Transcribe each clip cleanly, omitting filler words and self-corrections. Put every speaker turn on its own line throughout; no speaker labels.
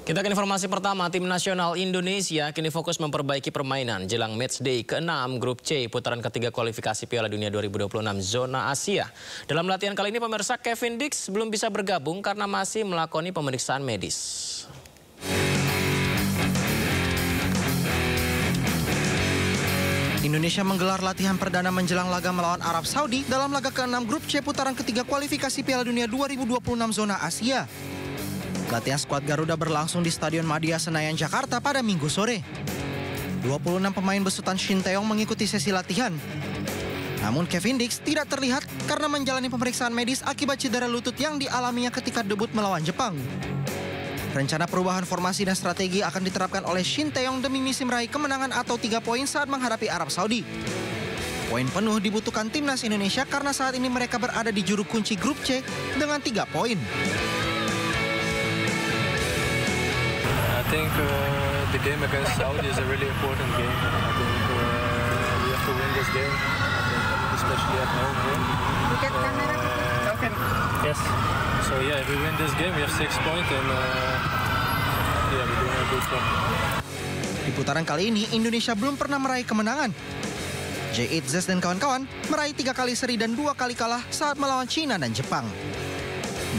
Kita ke informasi pertama, tim nasional Indonesia kini fokus memperbaiki permainan jelang matchday ke-6 Grup C putaran ketiga kualifikasi Piala Dunia 2026 zona Asia. Dalam latihan kali ini pemirsa, Kevin Dix belum bisa bergabung karena masih melakoni pemeriksaan medis.
Indonesia menggelar latihan perdana menjelang laga melawan Arab Saudi dalam laga ke-6 Grup C putaran ketiga kualifikasi Piala Dunia 2026 zona Asia. Latihan skuad Garuda berlangsung di Stadion Madia Senayan, Jakarta pada Minggu sore. 26 pemain besutan Shin Tae-yong mengikuti sesi latihan. Namun Kevin Dix tidak terlihat karena menjalani pemeriksaan medis akibat cedera lutut yang dialaminya ketika debut melawan Jepang. Rencana perubahan formasi dan strategi akan diterapkan oleh Shin Tae-yong demi misi meraih kemenangan atau 3 poin saat menghadapi Arab Saudi. Poin penuh dibutuhkan timnas Indonesia karena saat ini mereka berada di juru kunci Grup C dengan 3 poin.
I think the game against Saudi is a really important game. I think we have to win this game, especially at home. Yes. So yeah, if we win this game, we have 6 points and yeah, we're doing a good job.
Di putaran kali ini, Indonesia belum pernah meraih kemenangan. J.Itzes dan kawan-kawan meraih 3 kali seri dan 2 kali kalah saat melawan Cina dan Jepang.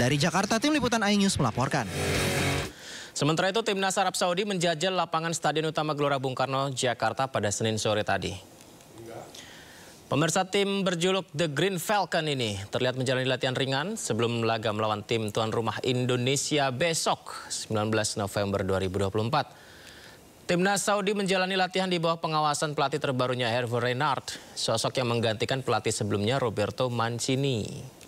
Dari Jakarta, tim liputan iNews melaporkan.
Sementara itu, timnas Arab Saudi menjajal lapangan Stadion Utama Gelora Bung Karno, Jakarta pada Senin sore tadi. Pemirsa, tim berjuluk The Green Falcon ini terlihat menjalani latihan ringan sebelum laga melawan tim tuan rumah Indonesia besok, 19 November 2024. Timnas Saudi menjalani latihan di bawah pengawasan pelatih terbarunya Hervé Renard, sosok yang menggantikan pelatih sebelumnya Roberto Mancini.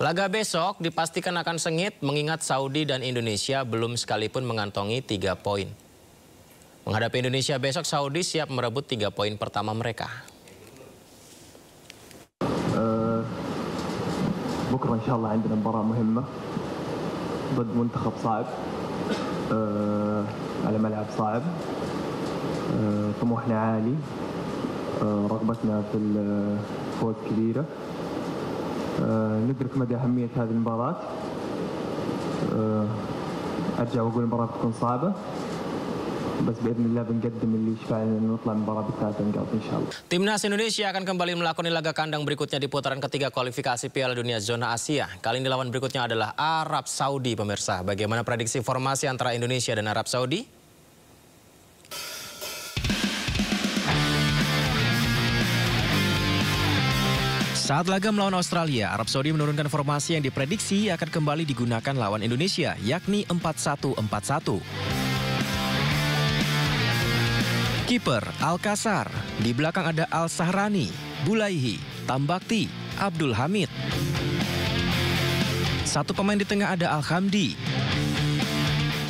Laga besok dipastikan akan sengit mengingat Saudi dan Indonesia belum sekalipun mengantongi 3 poin. Menghadapi Indonesia besok, Saudi siap merebut 3 poin pertama mereka.
بكرة إن شاء الله عندنا مباراة مهمة ضد منتخب صعب على ملعب صعب طموحنا عالي رغبتنا في الفوز كبيرة ندرك مدى أهمية هذه المباراة أرجع وأقول المباراة بتكون صعبة بس بإذن الله بنقدم اللي يشفعنا نطلع المباراة ب3 نقاط إن شاء الله.
Timnas Indonesia akan kembali melakoni laga kandang berikutnya di putaran ketiga kualifikasi Piala Dunia zona Asia. Kali ini lawan berikutnya adalah Arab Saudi, pemirsa. Bagaimana prediksi formasi antara Indonesia dan Arab Saudi? Saat laga melawan Australia, Arab Saudi menurunkan formasi yang diprediksi akan kembali digunakan lawan Indonesia, yakni 4-1-4-1. Kiper Al-Kasar, di belakang ada Al-Sahrani, Bulaihi, Tambakti, Abdul Hamid. Satu pemain di tengah ada Al-Hamdi,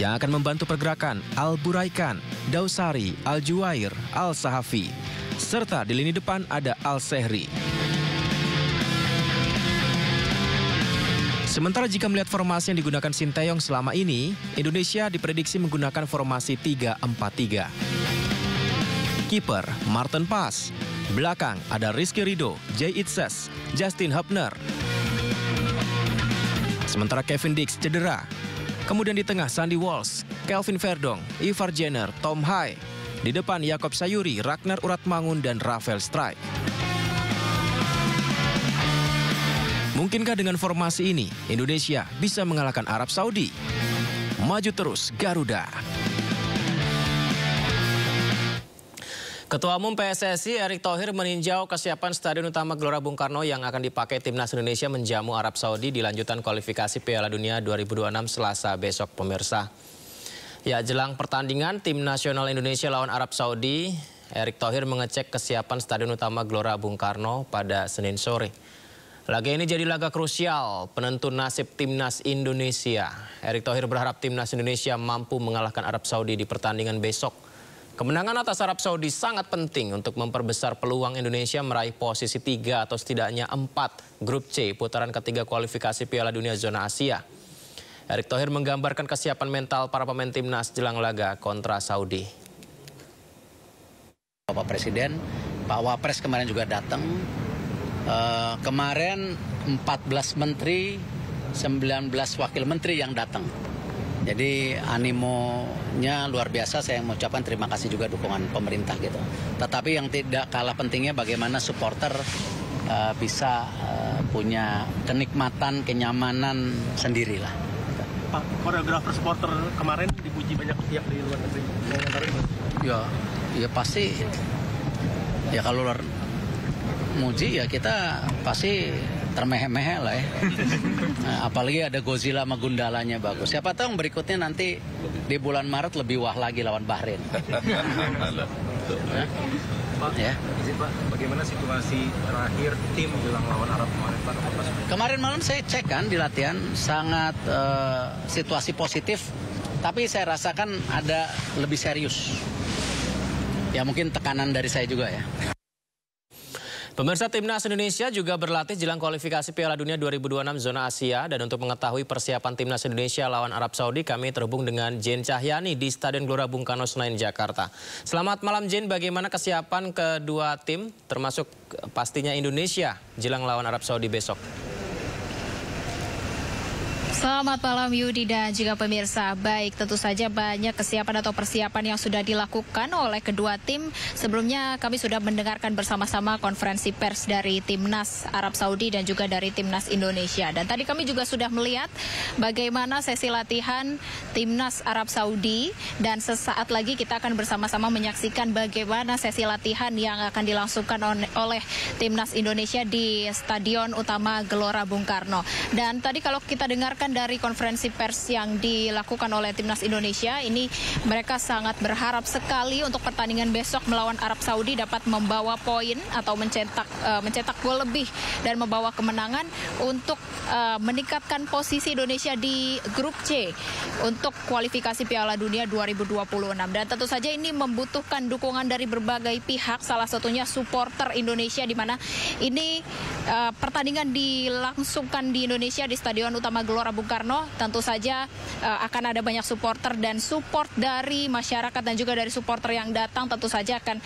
yang akan membantu pergerakan Al-Buraikan, Dausari, Al-Juwair, Al-Sahafi. Serta di lini depan ada Al-Sehri. Sementara jika melihat formasi yang digunakan Shin Tae-yong selama ini, Indonesia diprediksi menggunakan formasi 3-4-3. Kiper Martin Pas, belakang ada Rizky Ridho, J.Itzes, Justin Hubner. Sementara Kevin Dix cedera. Kemudian di tengah Sandy Walsh, Kelvin Verdong, Ivar Jenner, Tom Hai. Di depan Yakob Sayuri, Ragnar Uratmangun, dan Rafael Strijk. Mungkinkah dengan formasi ini Indonesia bisa mengalahkan Arab Saudi? Maju terus Garuda. Ketua Umum PSSI Erick Thohir meninjau kesiapan Stadion Utama Gelora Bung Karno yang akan dipakai timnas Indonesia menjamu Arab Saudi di lanjutan kualifikasi Piala Dunia 2026 Selasa besok, pemirsa. Ya, jelang pertandingan tim nasional Indonesia lawan Arab Saudi, Erick Thohir mengecek kesiapan Stadion Utama Gelora Bung Karno pada Senin sore. Laga ini jadi laga krusial penentu nasib timnas Indonesia. Erick Thohir berharap timnas Indonesia mampu mengalahkan Arab Saudi di pertandingan besok. Kemenangan atas Arab Saudi sangat penting untuk memperbesar peluang Indonesia meraih posisi 3 atau setidaknya 4 Grup C putaran ketiga kualifikasi Piala Dunia zona Asia. Erick Thohir menggambarkan kesiapan mental para pemain timnas jelang laga kontra Saudi.
Bapak Presiden, Pak Wapres kemarin juga datang. Kemarin 14 menteri, 19 wakil menteri yang datang. Jadi animonya luar biasa. Saya mengucapkan terima kasih juga dukungan pemerintah gitu. Tetapi yang tidak kalah pentingnya bagaimana supporter bisa punya kenikmatan, kenyamanan sendirilah.
Pak, koreografer supporter kemarin dipuji banyak pihak di luar negeri.
Ya pasti. Ya kalau luar muji ya kita pasti termehek-mehek lah ya. Nah, apalagi ada Godzilla sama Gundalanya bagus. Siapa tahu berikutnya nanti di bulan Maret lebih wah lagi lawan Bahrain.
Pak, ya. Izin Pak, bagaimana situasi terakhir tim jelang lawan Arab kemarin Pak?
Kemarin malam saya cek kan di latihan, sangat situasi positif. Tapi saya rasakan ada lebih serius. Ya mungkin tekanan dari saya juga ya.
Pemirsa, Timnas Indonesia juga berlatih jelang kualifikasi Piala Dunia 2026 zona Asia. Dan untuk mengetahui persiapan Timnas Indonesia lawan Arab Saudi, kami terhubung dengan Jen Cahyani di Stadion Gelora Bung Karno, Senayan, Jakarta. Selamat malam Jen, bagaimana kesiapan kedua tim, termasuk pastinya Indonesia, jelang lawan Arab Saudi besok?
Selamat malam Yudi dan juga pemirsa. Baik, tentu saja banyak kesiapan atau persiapan yang sudah dilakukan oleh kedua tim. Sebelumnya kami sudah mendengarkan bersama-sama konferensi pers dari Timnas Arab Saudi dan juga dari Timnas Indonesia. Dan tadi kami juga sudah melihat bagaimana sesi latihan Timnas Arab Saudi. Dan sesaat lagi kita akan bersama-sama menyaksikan bagaimana sesi latihan yang akan dilangsungkan oleh Timnas Indonesia di Stadion Utama Gelora Bung Karno. Dan tadi kalau kita dengarkan dari konferensi pers yang dilakukan oleh Timnas Indonesia, ini mereka sangat berharap sekali untuk pertandingan besok melawan Arab Saudi dapat membawa poin atau mencetak gol lebih dan membawa kemenangan untuk meningkatkan posisi Indonesia di grup C untuk kualifikasi Piala Dunia 2026. Dan tentu saja ini membutuhkan dukungan dari berbagai pihak, salah satunya supporter Indonesia, di mana ini pertandingan dilangsungkan di Indonesia di Stadion Utama Gelora Bung Karno. Tentu saja akan ada banyak supporter dan support dari masyarakat dan juga dari supporter yang datang tentu saja akan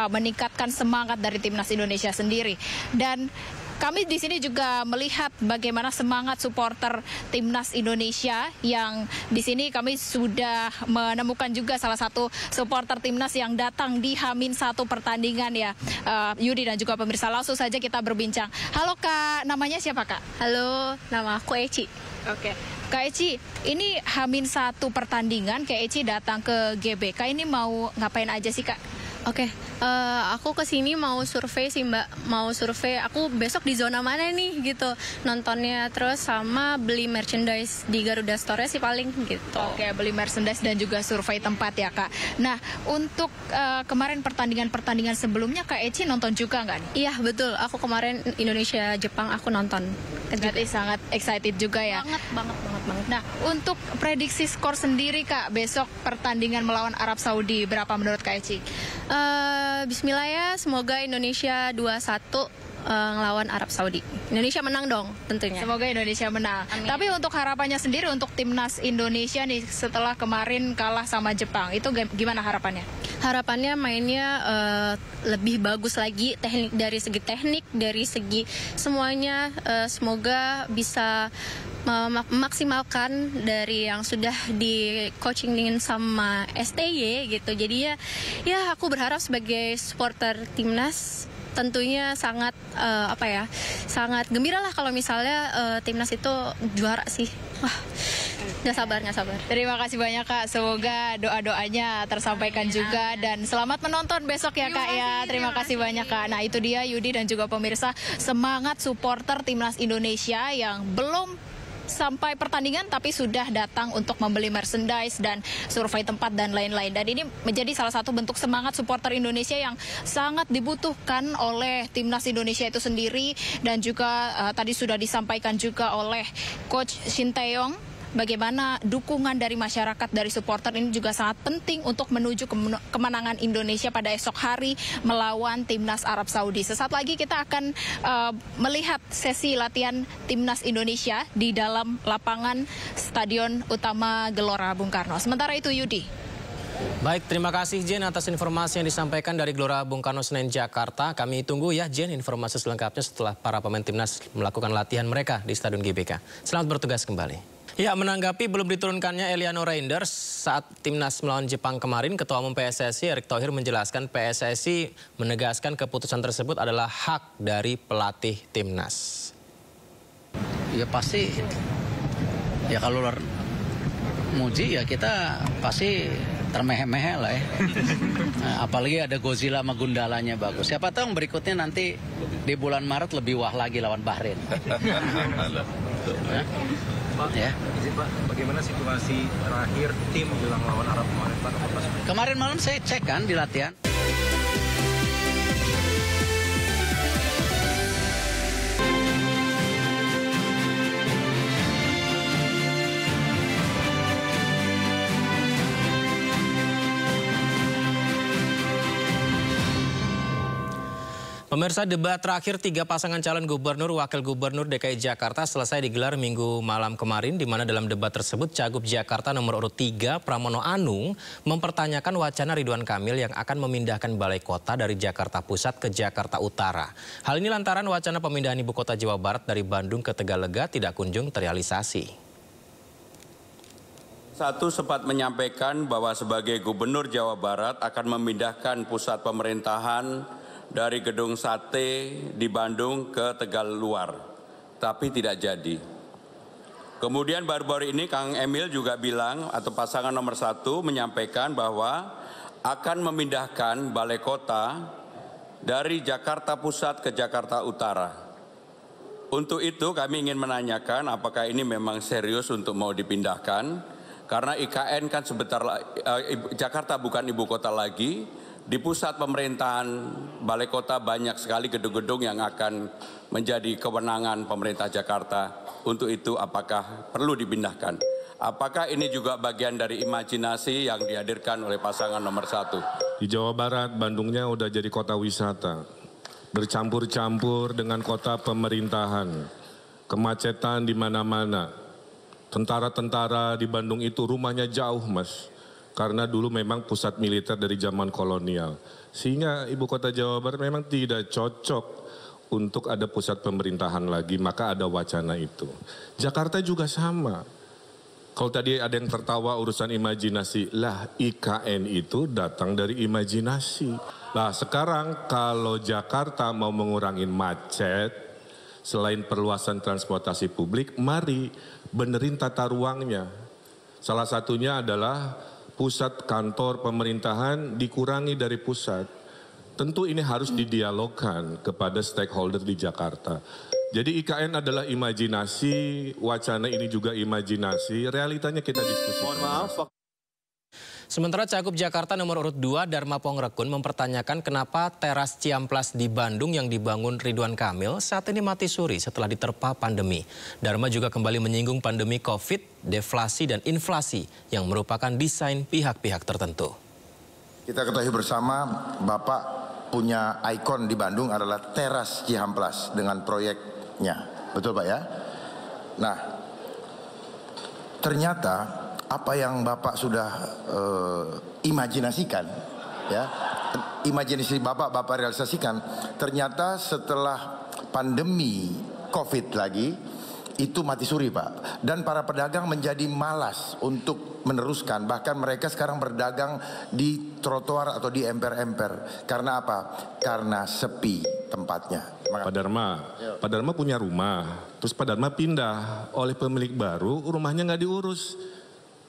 meningkatkan semangat dari Timnas Indonesia sendiri. Dan kami di sini juga melihat bagaimana semangat supporter Timnas Indonesia yang di sini kami sudah menemukan juga salah satu supporter Timnas yang datang di H-1 pertandingan ya, Yudi dan juga pemirsa. Langsung saja kita berbincang. Halo Kak, namanya siapa Kak?
Halo, nama aku Eci.
Oke, Kak Eci, ini H-1 pertandingan, Kak Eci datang ke GBK, ini mau ngapain aja sih Kak?
Oke, aku kesini mau survei sih Mbak, mau survei aku besok di zona mana nih gitu nontonnya, terus sama beli merchandise di Garuda Store sih paling gitu.
Oke, beli merchandise dan juga survei tempat ya Kak. Nah, untuk kemarin pertandingan sebelumnya Kak Eci nonton juga nggak nih?
Iya betul, aku kemarin Indonesia Jepang aku nonton.
Berarti sangat excited juga ya?
Banget.
Nah, untuk prediksi skor sendiri Kak, besok pertandingan melawan Arab Saudi, berapa menurut Kak Eci?
Bismillah ya, semoga Indonesia 2-1 ngelawan Arab Saudi. Indonesia menang dong tentunya.
Semoga Indonesia menang.
Amin.
Tapi untuk harapannya sendiri untuk Timnas Indonesia nih setelah kemarin kalah sama Jepang, itu gimana harapannya?
Harapannya mainnya lebih bagus lagi, dari segi teknik, dari segi semuanya, semoga bisa memaksimalkan dari yang sudah di coachingin sama STY gitu. Jadi ya aku berharap sebagai supporter Timnas tentunya sangat sangat gembira lah kalau misalnya Timnas itu juara sih. Wah, nggak sabar.
Terima kasih banyak Kak, semoga doa-doanya tersampaikan juga dan selamat menonton besok ya Kak ya. Terima kasih banyak Kak. Nah itu dia Yudi dan juga pemirsa, semangat supporter Timnas Indonesia yang belum sampai pertandingan tapi sudah datang untuk membeli merchandise dan survei tempat dan lain-lain. Dan ini menjadi salah satu bentuk semangat supporter Indonesia yang sangat dibutuhkan oleh Timnas Indonesia itu sendiri. Dan juga tadi sudah disampaikan juga oleh Coach Shin Tae-yong, bagaimana dukungan dari masyarakat, dari supporter ini juga sangat penting untuk menuju kemenangan Indonesia pada esok hari melawan Timnas Arab Saudi. Sesaat lagi kita akan melihat sesi latihan Timnas Indonesia di dalam lapangan Stadion Utama Gelora Bung Karno. Sementara itu Yudi.
Baik, terima kasih Jen atas informasi yang disampaikan dari Gelora Bung Karno, Senayan, Jakarta. Kami tunggu ya Jen informasi selengkapnya setelah para pemain Timnas melakukan latihan mereka di Stadion GBK. Selamat bertugas kembali. Ya, menanggapi belum diturunkannya Eliano Reinders saat timnas melawan Jepang kemarin, Ketua Umum PSSI Erick Thohir menjelaskan PSSI menegaskan keputusan tersebut adalah hak dari pelatih timnas.
Ya pasti, ya kalau muji ya kita pasti termeh-meh lah ya. Nah, apalagi ada Godzilla sama Gundalanya bagus. Siapa tahu berikutnya nanti di bulan Maret lebih wah lagi lawan Bahrain.
Pak, ya. Izin Pak, bagaimana situasi terakhir tim jelang lawan Arab kemarin Pak?
Kemarin malam saya cek kan di latihan.
Pemirsa, debat terakhir 3 pasangan calon gubernur wakil gubernur DKI Jakarta selesai digelar Minggu malam kemarin, di mana dalam debat tersebut Cagup Jakarta nomor urut 3 Pramono Anung mempertanyakan wacana Ridwan Kamil yang akan memindahkan balai kota dari Jakarta Pusat ke Jakarta Utara. Hal ini lantaran wacana pemindahan ibu kota Jawa Barat dari Bandung ke Tegalega tidak kunjung terrealisasi.
Satu sempat menyampaikan bahwa sebagai gubernur Jawa Barat akan memindahkan pusat pemerintahan dari Gedung Sate di Bandung ke Tegal Luar, tapi tidak jadi. Kemudian baru-baru ini Kang Emil juga bilang, atau pasangan nomor 1 menyampaikan bahwa akan memindahkan balai kota dari Jakarta Pusat ke Jakarta Utara. Untuk itu kami ingin menanyakan apakah ini memang serius untuk mau dipindahkan, karena IKN kan Jakarta bukan ibu kota lagi. Di pusat pemerintahan balai kota banyak sekali gedung-gedung yang akan menjadi kewenangan pemerintah Jakarta. Untuk itu apakah perlu dipindahkan? Apakah ini juga bagian dari imajinasi yang dihadirkan oleh pasangan nomor 1?
Di Jawa Barat, Bandungnya udah jadi kota wisata. Bercampur-campur dengan kota pemerintahan. Kemacetan di mana-mana. Tentara-tentara di Bandung itu rumahnya jauh, Mas. Karena dulu memang pusat militer dari zaman kolonial. Sehingga ibu kota Jawa Barat memang tidak cocok untuk ada pusat pemerintahan lagi, maka ada wacana itu. Jakarta juga sama. Kalau tadi ada yang tertawa urusan imajinasi, lah IKN itu datang dari imajinasi. Lah sekarang kalau Jakarta mau mengurangi macet, selain perluasan transportasi publik, mari benerin tata ruangnya. Salah satunya adalah pusat kantor pemerintahan dikurangi dari pusat. Tentu ini harus didialogkan kepada stakeholder di Jakarta. Jadi IKN adalah imajinasi, wacana ini juga imajinasi, realitanya kita diskusikan.
Mohon maaf. Sementara Cagup Jakarta nomor urut 2 Dharma Pongrekun mempertanyakan kenapa teras Ciamplas di Bandung yang dibangun Ridwan Kamil saat ini mati suri setelah diterpa pandemi. Dharma juga kembali menyinggung pandemi COVID, deflasi dan inflasi yang merupakan desain pihak-pihak tertentu.
Kita ketahui bersama Bapak punya ikon di Bandung adalah teras Ciamplas dengan proyeknya. Betul Pak ya? Nah, ternyata apa yang Bapak sudah imajinasikan, ya, imajinasi Bapak realisasikan, ternyata setelah pandemi COVID lagi, itu mati suri Pak. Dan para pedagang menjadi malas untuk meneruskan, bahkan mereka sekarang berdagang di trotoar atau di emper-emper. Karena apa? Karena sepi tempatnya.
Pak Dharma punya rumah, terus Pak Dharma pindah oleh pemilik baru, rumahnya nggak diurus.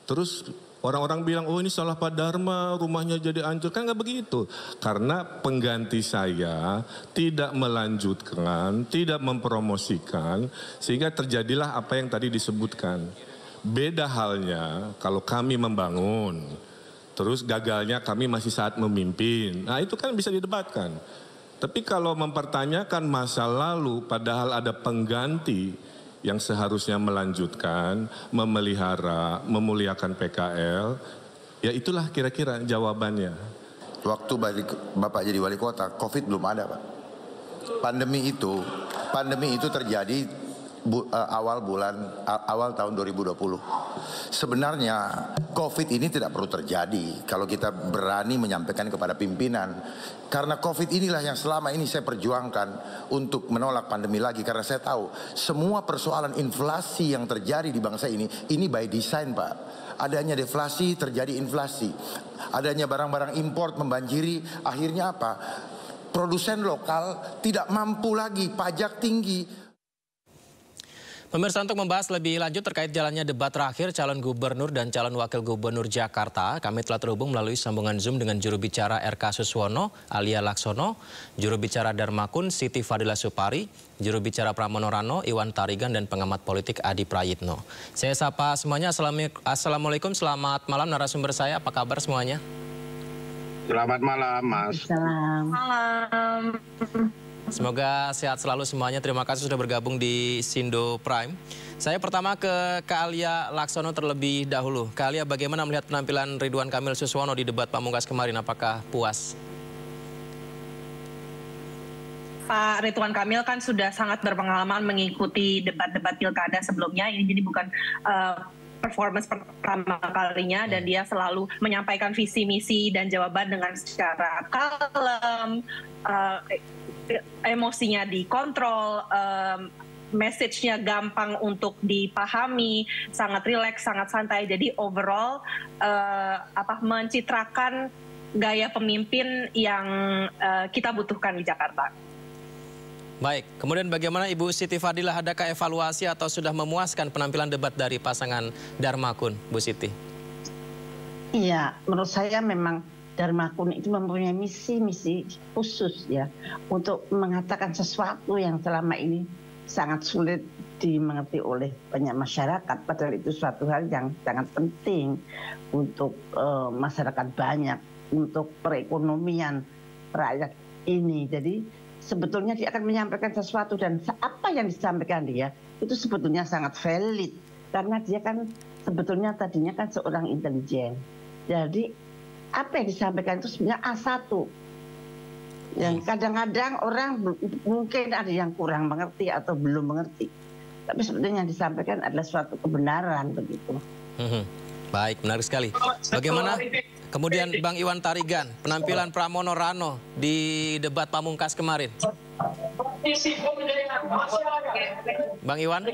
Terus orang-orang bilang, oh ini salah Pak Dharma, rumahnya jadi hancur. Kan nggak begitu. Karena pengganti saya tidak melanjutkan, tidak mempromosikan, sehingga terjadilah apa yang tadi disebutkan. Beda halnya kalau kami membangun, terus gagalnya kami masih saat memimpin. Nah itu kan bisa didebatkan. Tapi kalau mempertanyakan masa lalu, padahal ada pengganti yang seharusnya melanjutkan, memelihara, memuliakan PKL, ya itulah kira-kira jawabannya.
Waktu Bapak jadi wali kota, COVID belum ada Pak. Pandemi itu terjadi awal tahun 2020. Sebenarnya COVID ini tidak perlu terjadi kalau kita berani menyampaikan kepada pimpinan. Karena COVID inilah yang selama ini saya perjuangkan untuk menolak pandemi lagi. Karena saya tahu semua persoalan inflasi yang terjadi di bangsa ini by design, Pak. Adanya deflasi, terjadi inflasi. Adanya barang-barang import membanjiri, akhirnya apa? Produsen lokal tidak mampu lagi, pajak tinggi.
Pemirsa, untuk membahas lebih lanjut terkait jalannya debat terakhir calon gubernur dan calon wakil gubernur Jakarta, kami telah terhubung melalui sambungan Zoom dengan juru bicara RK Suswono, Alia Laksono, juru bicara Darmakun, Siti Fadila Supari, juru bicara Pramono Rano, Iwan Tarigan, dan pengamat politik Adi Prayitno. Saya sapa semuanya, Assalamualaikum, selamat malam narasumber saya, apa kabar semuanya?
Selamat malam, Mas.
Selamat malam.
Semoga sehat selalu semuanya. Terima kasih sudah bergabung di Sindo Prime. Saya pertama ke Kak Alia Laksono terlebih dahulu. Kak Alia, bagaimana melihat penampilan Ridwan Kamil Suswono di debat pamungkas kemarin? Apakah puas?
Pak Ridwan Kamil kan sudah sangat berpengalaman mengikuti debat-debat pilkada sebelumnya. Ini jadi bukan performance pertama kalinya, dan dia selalu menyampaikan visi misi dan jawaban dengan secara kalem, emosinya dikontrol, message-nya gampang untuk dipahami, sangat rileks, sangat santai. Jadi overall mencitrakan gaya pemimpin yang kita butuhkan di Jakarta.
Baik, kemudian bagaimana Ibu Siti Fadila, adakah evaluasi atau sudah memuaskan penampilan debat dari pasangan Darmakun, Bu Siti?
Iya, menurut saya memang Darmakun itu mempunyai misi khusus ya untuk mengatakan sesuatu yang selama ini sangat sulit dimengerti oleh banyak masyarakat. Padahal itu suatu hal yang sangat penting untuk masyarakat banyak, untuk perekonomian rakyat ini. Jadi sebetulnya dia akan menyampaikan sesuatu, dan apa yang disampaikan dia itu sebetulnya sangat valid. Karena dia kan sebetulnya tadinya kan seorang intelijen. Jadi apa yang disampaikan itu sebenarnya A1. Yang kadang-kadang orang mungkin ada yang kurang mengerti atau belum mengerti. Tapi sebetulnya yang disampaikan adalah suatu kebenaran begitu.
Baik, menarik sekali. Bagaimana kemudian Bang Iwan Tarigan, penampilan Pramono Rano di debat pamungkas kemarin? Bang Iwan?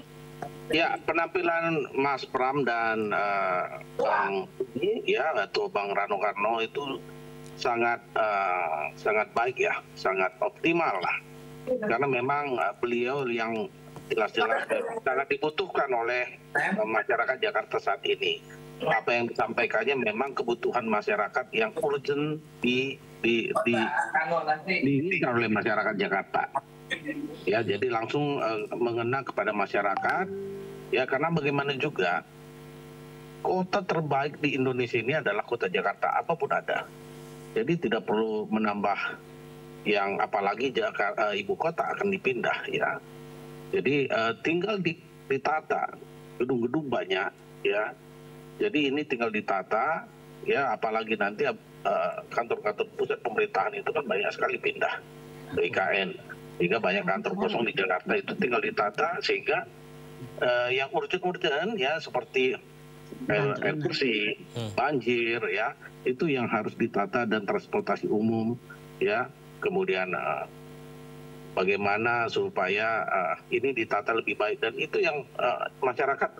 Ya, penampilan Mas Pram dan Bang atau Bang Rano Karno itu sangat baik ya, sangat optimal lah. Karena memang beliau yang jelas-jelas sangat dibutuhkan oleh masyarakat Jakarta saat ini. Apa yang disampaikannya memang kebutuhan masyarakat yang urgent diinginkan oleh masyarakat Jakarta. Ya, jadi langsung mengena kepada masyarakat. Ya, karena bagaimana juga kota terbaik di Indonesia ini adalah kota Jakarta, apapun ada. Jadi tidak perlu menambah yang, apalagi Jakarta, ibu kota akan dipindah ya. Jadi tinggal ditata, gedung-gedung banyak ya. Jadi ini tinggal ditata ya, apalagi nanti kantor-kantor pusat pemerintahan itu kan banyak sekali pindah ke IKN. Sehingga banyak kantor kosong di Jakarta itu tinggal ditata, sehingga yang urgent-urgent ya seperti air bersih, banjir ya, itu yang harus ditata, dan transportasi umum ya. Kemudian bagaimana supaya ini ditata lebih baik, dan itu yang masyarakat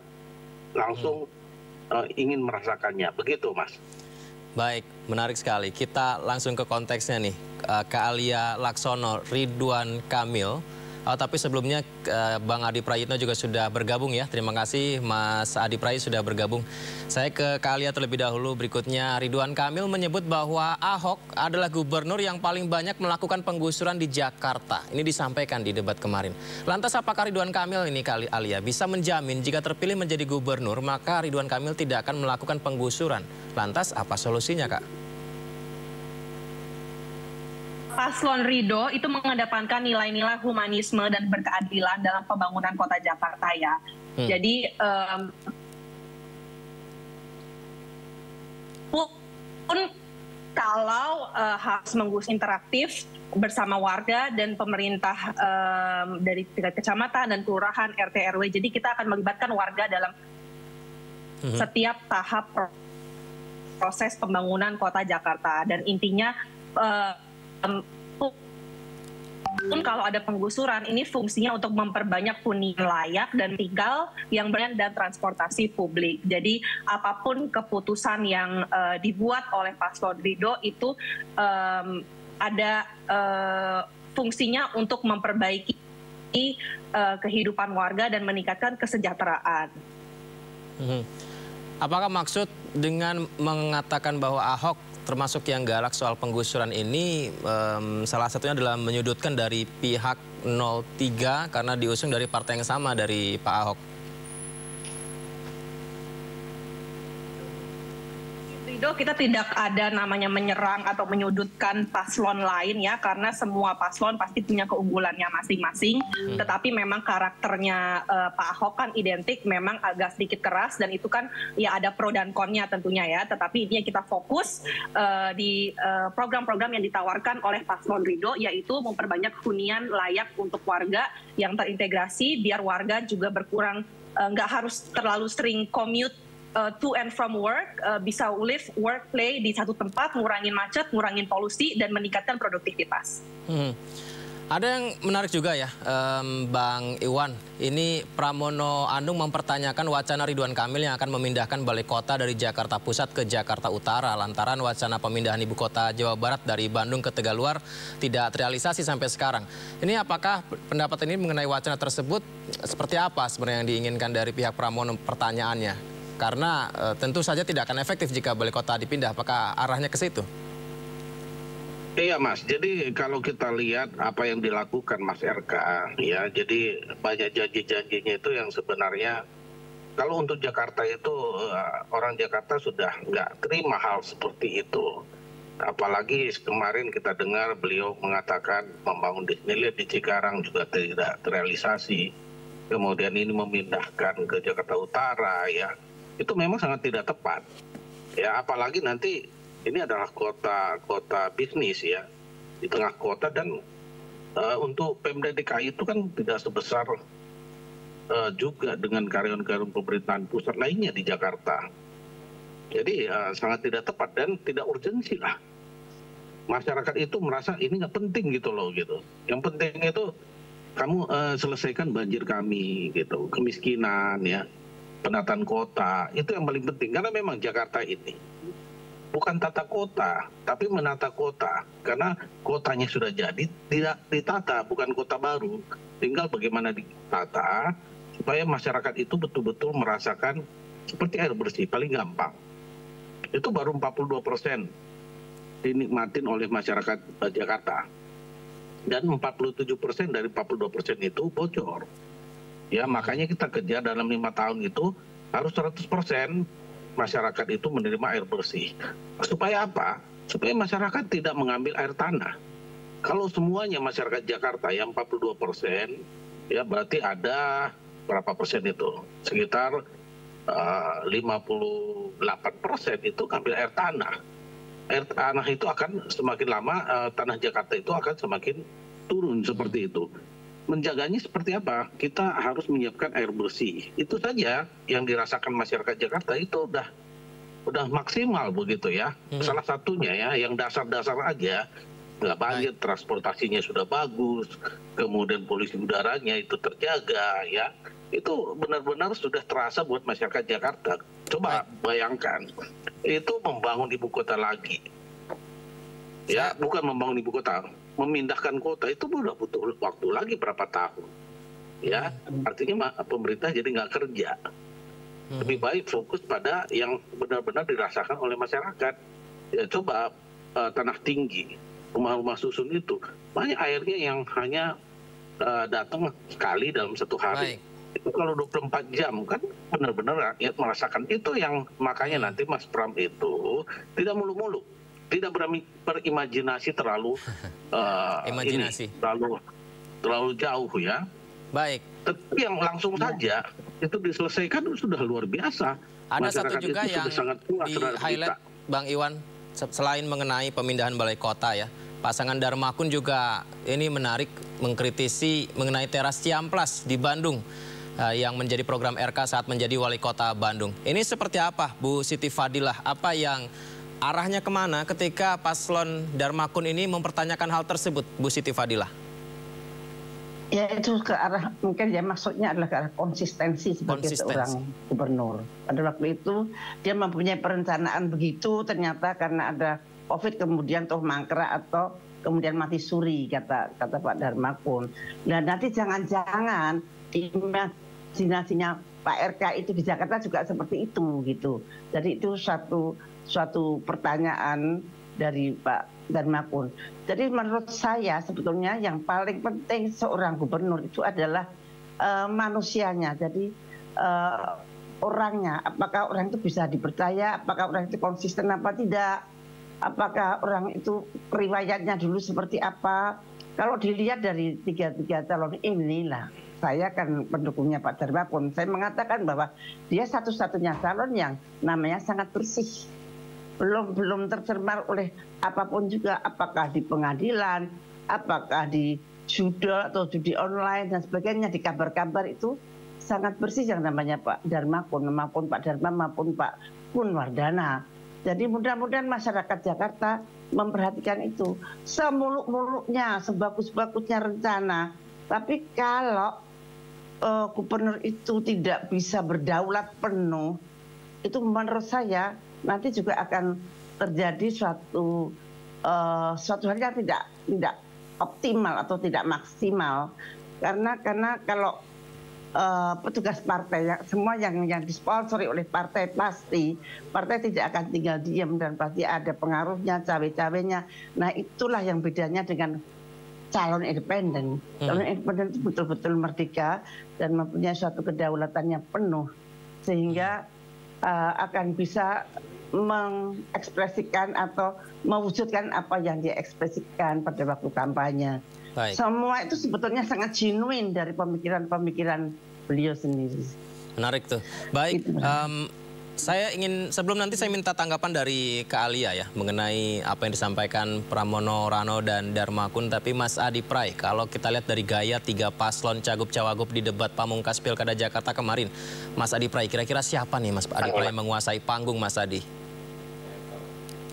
langsung ingin merasakannya, begitu Mas.
Baik, menarik sekali. Kita langsung ke konteksnya nih. Kak Alia Laksono, Ridwan Kamil. Tapi sebelumnya Bang Adi Prayitno juga sudah bergabung ya. Terima kasih Mas Adi Prayitno sudah bergabung. Saya ke Kak Alia terlebih dahulu. Berikutnya, Ridwan Kamil menyebut bahwa Ahok adalah gubernur yang paling banyak melakukan penggusuran di Jakarta. Ini disampaikan di debat kemarin. Lantas apakah Ridwan Kamil ini, Kak Alia, bisa menjamin jika terpilih menjadi gubernur maka Ridwan Kamil tidak akan melakukan penggusuran? Lantas apa solusinya, Kak?
Paslon Ridho itu mengedepankan nilai-nilai humanisme dan berkeadilan dalam pembangunan kota Jakarta ya. Jadi pun kalau harus menggus interaktif bersama warga dan pemerintah dari tingkat kecamatan dan kelurahan, RT, RW. Jadi kita akan melibatkan warga dalam setiap tahap proses pembangunan kota Jakarta. Dan intinya pun kalau ada penggusuran, ini fungsinya untuk memperbanyak hunian layak dan tinggal yang berani dan transportasi publik. Jadi apapun keputusan yang dibuat oleh Paslon Ridho itu ada fungsinya untuk memperbaiki kehidupan warga dan meningkatkan kesejahteraan.
Apakah maksud dengan mengatakan bahwa Ahok termasuk yang galak soal penggusuran ini salah satunya adalah menyudutkan dari pihak 03 karena diusung dari partai yang sama dari Pak Ahok?
Kita tidak ada namanya menyerang atau menyudutkan paslon lain ya, karena semua paslon pasti punya keunggulannya masing-masing. Tetapi memang karakternya Pak Ahok kan identik, memang agak sedikit keras dan itu kan ya ada pro dan konnya tentunya ya. Tetapi ini kita fokus di program-program yang ditawarkan oleh Paslon Ridho, yaitu memperbanyak hunian layak untuk warga yang terintegrasi biar warga juga berkurang, nggak harus terlalu sering commute to and from work, bisa live, work, play di satu tempat, ngurangin macet, ngurangin polusi, dan meningkatkan produktivitas.
Ada yang menarik juga ya, Bang Iwan. Ini Pramono Anung mempertanyakan wacana Ridwan Kamil yang akan memindahkan balai kota dari Jakarta Pusat ke Jakarta Utara. Lantaran wacana pemindahan ibu kota Jawa Barat dari Bandung ke Tegaluar tidak terrealisasi sampai sekarang. Ini apakah pendapat ini mengenai wacana tersebut seperti apa sebenarnya yang diinginkan dari pihak Pramono, pertanyaannya? Karena tentu saja tidak akan efektif jika balai kota dipindah. Apakah arahnya ke situ?
Iya Mas, jadi kalau kita lihat apa yang dilakukan Mas RK, ya, jadi banyak janji-janjinya itu yang sebenarnya kalau untuk Jakarta itu orang Jakarta sudah nggak terima hal seperti itu. Apalagi kemarin kita dengar beliau mengatakan membangun Disneyland di Cikarang juga tidak terrealisasi. Kemudian ini memindahkan ke Jakarta Utara, ya. Itu memang sangat tidak tepat, ya, apalagi nanti ini adalah kota bisnis ya di tengah kota, dan untuk Pemda DKI itu kan tidak sebesar juga dengan karyawan-karyawan pemerintahan pusat lainnya di Jakarta. Jadi sangat tidak tepat dan tidak urgensi lah. Masyarakat itu merasa ini nggak penting gitu loh gitu. Yang penting itu kamu selesaikan banjir kami gitu, kemiskinan ya. Penataan kota, itu yang paling penting. Karena memang Jakarta ini bukan tata kota, tapi menata kota. Karena kotanya sudah jadi, tidak ditata, bukan kota baru. Tinggal bagaimana ditata, supaya masyarakat itu betul-betul merasakan seperti air bersih, paling gampang. Itu baru 42% dinikmatin oleh masyarakat Jakarta. Dan 47% dari 42% itu bocor. Ya, makanya kita kejar dalam 5 tahun itu harus 100% masyarakat itu menerima air bersih. Supaya apa? Supaya masyarakat tidak mengambil air tanah. Kalau semuanya masyarakat Jakarta yang 42%, ya berarti ada berapa persen itu? Sekitar 58% itu ambil air tanah. Air tanah itu akan semakin lama, tanah Jakarta itu akan semakin turun seperti itu. Menjaganya seperti apa? Kita harus menyiapkan air bersih. Itu saja yang dirasakan masyarakat Jakarta itu udah maksimal begitu ya. Salah satunya ya, yang dasar-dasar aja, nggak banjir, transportasinya sudah bagus, kemudian polusi udaranya itu terjaga ya. Itu benar-benar sudah terasa buat masyarakat Jakarta. Coba bayangkan, itu membangun ibu kota lagi. Ya, bukan membangun ibu kota, memindahkan kota itu udah butuh waktu lagi berapa tahun, ya. Artinya pemerintah jadi nggak kerja. Lebih baik fokus pada yang benar-benar dirasakan oleh masyarakat. Ya, coba tanah tinggi, rumah-rumah susun itu banyak airnya yang hanya datang sekali dalam satu hari. Itu kalau 24 jam kan benar-benar rakyat merasakan itu, yang makanya nanti Mas Pram itu tidak mulu-mulu. Tidak berimajinasi terlalu terlalu jauh ya.
Baik.
Tapi yang langsung saja itu diselesaikan sudah luar biasa.
Ada
masyarakat
satu juga yang
sangat puas
di highlight Bang Iwan, selain mengenai pemindahan balai kota ya, Pasangan Darmakun juga ini menarik mengkritisi mengenai teras Ciamplas di Bandung yang menjadi program RK saat menjadi wali kota Bandung. Ini seperti apa Bu Siti Fadilah? Apa yang arahnya kemana ketika paslon Darmakun ini mempertanyakan hal tersebut, Bu Siti Fadilah?
Ya itu ke arah, mungkin ya maksudnya adalah ke arah konsistensi sebagai seorang gubernur. Pada waktu itu dia mempunyai perencanaan begitu, ternyata karena ada COVID kemudian toh mangkrak atau kemudian mati suri, kata Pak Darmakun. Nah nanti jangan-jangan imajinasinya Pak RK itu di Jakarta juga seperti itu gitu. Jadi itu suatu pertanyaan dari Pak Darmakun. Jadi menurut saya sebetulnya yang paling penting seorang gubernur itu adalah manusianya. Jadi orangnya, apakah orang itu bisa dipercaya, apakah orang itu konsisten apa tidak, apakah orang itu riwayatnya dulu seperti apa. Kalau dilihat dari tiga calon inilah, saya kan pendukungnya Pak Darmakun. Saya mengatakan bahwa dia satu-satunya calon yang namanya sangat bersih. Belum tercemar oleh apapun juga, apakah di pengadilan, apakah di judul atau judi online dan sebagainya, di kabar-kabar itu sangat bersih yang namanya Pak Darmakun, maupun Pak Dharma maupun Pak Kunwardana. Jadi mudah-mudahan masyarakat Jakarta memperhatikan itu. Semuluk-muluknya, sebagus-bagusnya rencana, tapi kalau gubernur itu tidak bisa berdaulat penuh, itu menurut saya nanti juga akan terjadi suatu hal yang tidak optimal atau tidak maksimal, karena kalau petugas partai semua yang disponsori oleh partai, pasti partai tidak akan tinggal diam dan pasti ada pengaruhnya, cawe-cawenya. Nah itulah yang bedanya dengan calon independen. Calon independen itu betul-betul merdeka dan mempunyai suatu kedaulatannya penuh, sehingga akan bisa mengekspresikan atau mewujudkan apa yang dia ekspresikan pada waktu kampanye.
Baik.
Semua itu sebetulnya sangat genuine dari pemikiran-pemikiran beliau sendiri.
Menarik tuh. Baik, saya ingin sebelum nanti saya minta tanggapan dari Kak Alia ya mengenai apa yang disampaikan Pramono, Rano dan Darmakun. Tapi Mas Adi Pray, kalau kita lihat dari gaya tiga paslon cagup-cawagup di debat pamungkas Pilkada Jakarta kemarin, Mas Adi Pray, kira-kira siapa nih Mas Adi Pray yang menguasai panggung, Mas Adi?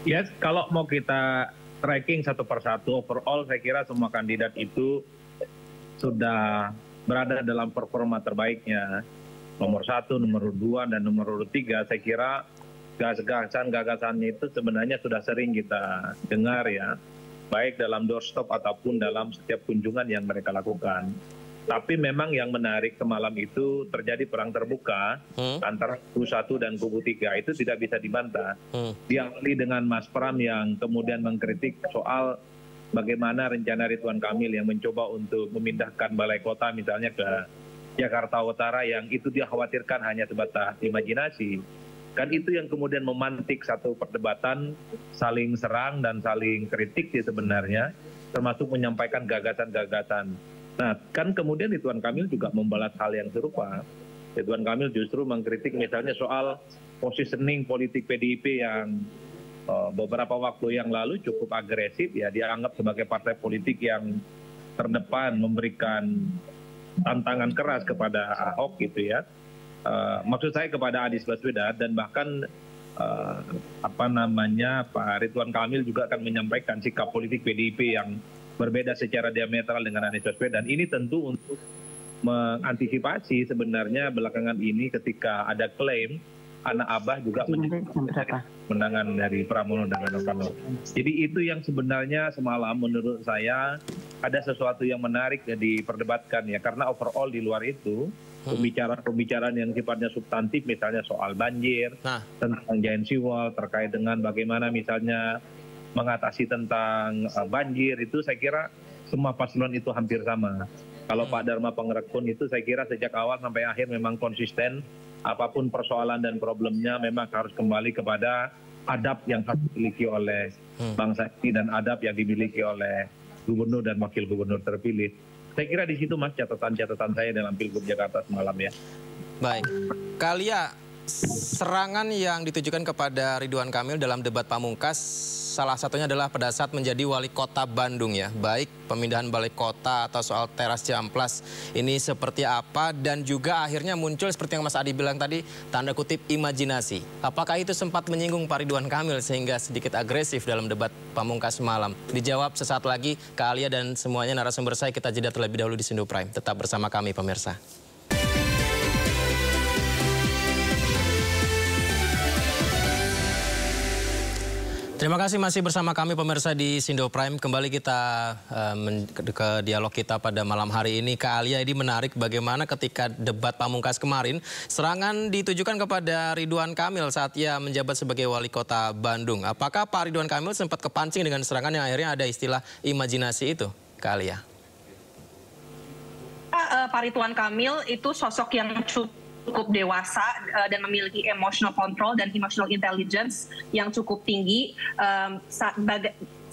Ya, kalau mau kita tracking satu persatu, overall saya kira semua kandidat itu sudah berada dalam performa terbaiknya. Nomor 1, nomor 2, dan nomor 3, saya kira gagasan-gagasannya itu sebenarnya sudah sering kita dengar ya, baik dalam doorstop ataupun dalam setiap kunjungan yang mereka lakukan. Tapi memang yang menarik semalam itu terjadi perang terbuka antara kubu 1 dan kubu 3, itu tidak bisa dibantah. Diawali dengan Mas Pram yang kemudian mengkritik soal bagaimana rencana Ridwan Kamil yang mencoba untuk memindahkan balai kota misalnya ke Jakarta Utara, yang itu dia khawatirkan hanya sebatas imajinasi. Kan itu yang kemudian memantik satu perdebatan saling serang dan saling kritik sih sebenarnya, termasuk menyampaikan gagasan-gagasan. Nah, kan kemudian Ridwan Kamil juga membalas hal yang serupa. Ridwan Kamil justru mengkritik misalnya soal positioning politik PDIP yang beberapa waktu yang lalu cukup agresif ya, dianggap sebagai partai politik yang terdepan memberikan tantangan keras kepada Ahok gitu ya. Maksud saya kepada Anies Baswedan, dan bahkan Pak Ridwan Kamil juga akan menyampaikan sikap politik PDIP yang berbeda secara diametral dengan Anies Baswedan. Ini tentu untuk mengantisipasi sebenarnya belakangan ini ketika ada klaim anak Abah juga menangan dari Pramono dan Rano. Jadi itu yang sebenarnya semalam menurut saya ada sesuatu yang menarik diperdebatkan ya, karena overall di luar itu pembicaraan yang sifatnya substantif misalnya soal banjir, tentang giant seawall, terkait dengan bagaimana misalnya mengatasi tentang banjir, itu saya kira semua paslon itu hampir sama. Kalau Pak Dharma Pangrekun itu saya kira sejak awal sampai akhir memang konsisten, apapun persoalan dan problemnya memang harus kembali kepada adab yang harus dimiliki oleh bangsa ini dan adab yang dimiliki oleh gubernur dan wakil gubernur terpilih. Saya kira di situ Mas catatan-catatan saya dalam Pilgub Jakarta semalam ya.
Baik, Kak Alia, serangan yang ditujukan kepada Ridwan Kamil dalam debat pamungkas salah satunya adalah pada saat menjadi wali kota Bandung ya. Baik pemindahan balai kota atau soal teras Ciamplas ini seperti apa, dan juga akhirnya muncul seperti yang Mas Adi bilang tadi, tanda kutip imajinasi. Apakah itu sempat menyinggung Pak Ridwan Kamil sehingga sedikit agresif dalam debat pamungkas malam? Dijawab sesaat lagi Kak Alia dan semuanya narasumber saya. Kita jeda terlebih dahulu di Sindo Prime. Tetap bersama kami pemirsa. Terima kasih masih bersama kami pemirsa di Sindo Prime. Kembali kita ke dialog kita pada malam hari ini. Kak Alia, ini menarik bagaimana ketika debat pamungkas kemarin serangan ditujukan kepada Ridwan Kamil saat ia menjabat sebagai wali kota Bandung. Apakah Pak Ridwan Kamil sempat kepancing dengan serangan yang akhirnya ada istilah imajinasi itu, Kak Alia?
Pak Ridwan Kamil itu sosok yang cukup dewasa dan memiliki emotional control dan emotional intelligence yang cukup tinggi,